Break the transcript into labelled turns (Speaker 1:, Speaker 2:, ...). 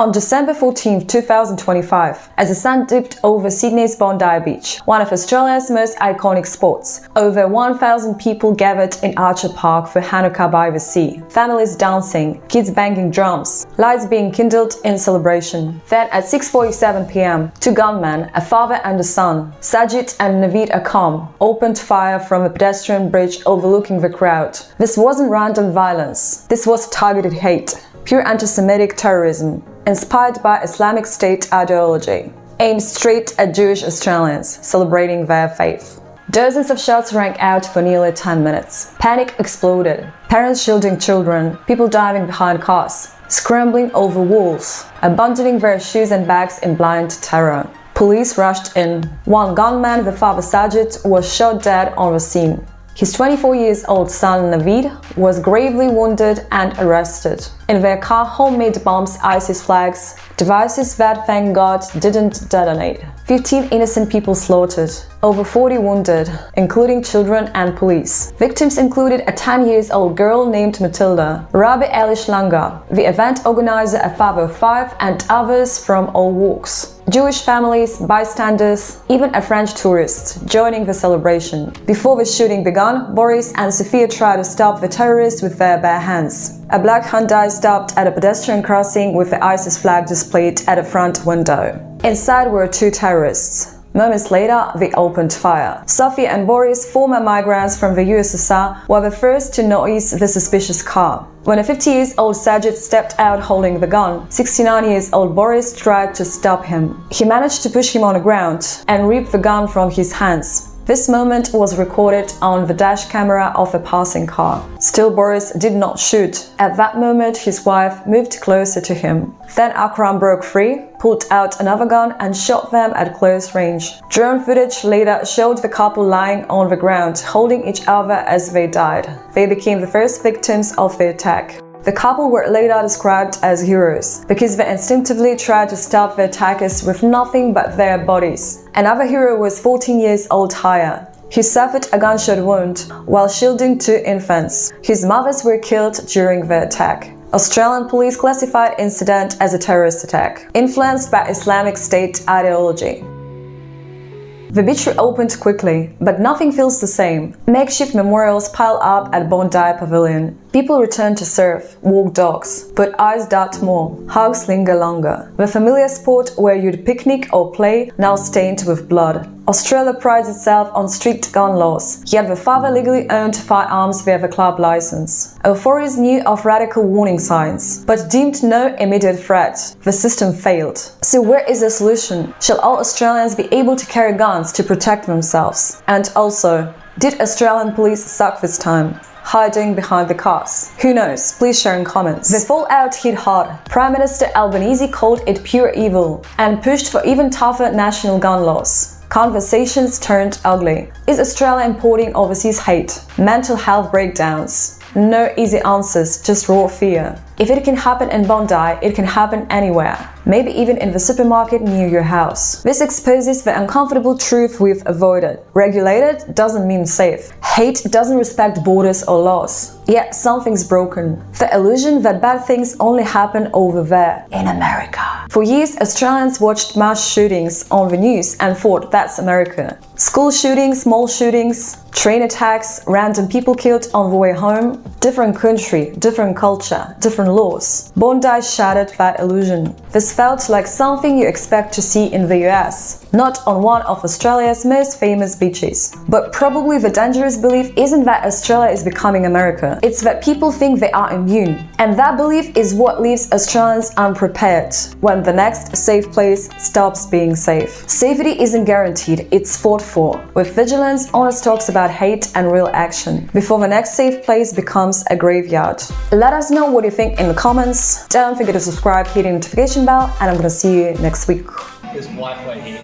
Speaker 1: On December 14, 2025, as the sun dipped over Sydney's Bondi Beach, one of Australia's most iconic spots, over 1,000 people gathered in Archer Park for Hanukkah by the sea. Families dancing, kids banging drums, lights being kindled in celebration. Then at 6:47 p.m., two gunmen, a father and a son, Sajid and Naveed Akam, opened fire from a pedestrian bridge overlooking the crowd. This wasn't random violence. This was targeted hate. Pure anti-Semitic terrorism, inspired by Islamic State ideology, aimed straight at Jewish Australians celebrating their faith. Dozens of shots rang out for nearly 10 minutes. Panic exploded. Parents shielding children, people diving behind cars, scrambling over walls, abandoning their shoes and bags in blind terror. Police rushed in. One gunman, the father Sajid, was shot dead on the scene. His 24-year-old son Naveed was gravely wounded and arrested. In their car, homemade bombs, ISIS flags, devices that, thank God, didn't detonate. 15 innocent people slaughtered, over 40 wounded, including children and police. Victims included a 10-year-old girl named Matilda, Rabbi Elish Langa, the event organizer, a father of 5, and others from all walks. Jewish families, bystanders, even a French tourist joining the celebration. Before the shooting began, Boris and Sophia tried to stop the terrorists with their bare hands. A black Hyundai stopped at a pedestrian crossing with the ISIS flag displayed at a front window. Inside were two terrorists. Moments later, they opened fire. Sophia and Boris, former migrants from the USSR, were the first to notice the suspicious car. When a 50-year-old Sajid stepped out holding the gun, 69-year-old Boris tried to stop him. He managed to push him on the ground and rip the gun from his hands. This moment was recorded on the dash camera of a passing car. Still, Boris did not shoot. At that moment, his wife moved closer to him. Then Akram broke free, pulled out another gun and shot them at close range. Drone footage later showed the couple lying on the ground, holding each other as they died. They became the first victims of the attack. The couple were later described as heroes because they instinctively tried to stop the attackers with nothing but their bodies. Another hero was 14-year-old Haya. He suffered a gunshot wound while shielding two infants. His mothers were killed during the attack. Australian police classified the incident as a terrorist attack, influenced by Islamic State ideology. The beach reopened quickly, but nothing feels the same. Makeshift memorials pile up at Bondi Pavilion. People return to surf, walk dogs, but eyes dart more, hugs linger longer. The familiar sport where you'd picnic or play, now stained with blood. Australia prides itself on strict gun laws, yet the father legally owned firearms via the club license. Authorities knew of radical warning signs, but deemed no immediate threat. The system failed. So where is the solution? Shall all Australians be able to carry guns to protect themselves? And also, did Australian police suck this time, hiding behind the cars? Who knows? Please share in comments. The fallout hit hard. Prime Minister Albanese called it pure evil and pushed for even tougher national gun laws. Conversations turned ugly. Is Australia importing overseas hate? Mental health breakdowns? No easy answers, just raw fear. If it can happen in Bondi, it can happen anywhere. Maybe even in the supermarket near your house. This exposes the uncomfortable truth we've avoided. Regulated doesn't mean safe. Hate doesn't respect borders or laws. Yet something's broken. The illusion that bad things only happen over there, in America. For years, Australians watched mass shootings on the news and thought that's America. School shootings, mall shootings, train attacks, random people killed on the way home. Different country, different culture, different laws. Bondi shattered that illusion. This felt like something you expect to see in the US, not on one of Australia's most famous beaches. But probably the dangerous belief isn't that Australia is becoming America. It's that people think they are immune. And that belief is what leaves Australians unprepared when the next safe place stops being safe. Safety isn't guaranteed, it's fought for. With vigilance, honest talks about hate and real action, before the next safe place becomes a graveyard. Let us know what you think in the comments. Don't forget to subscribe, hit the notification bell, and I'm gonna see you next week.
Speaker 2: There's Wi-Fi here.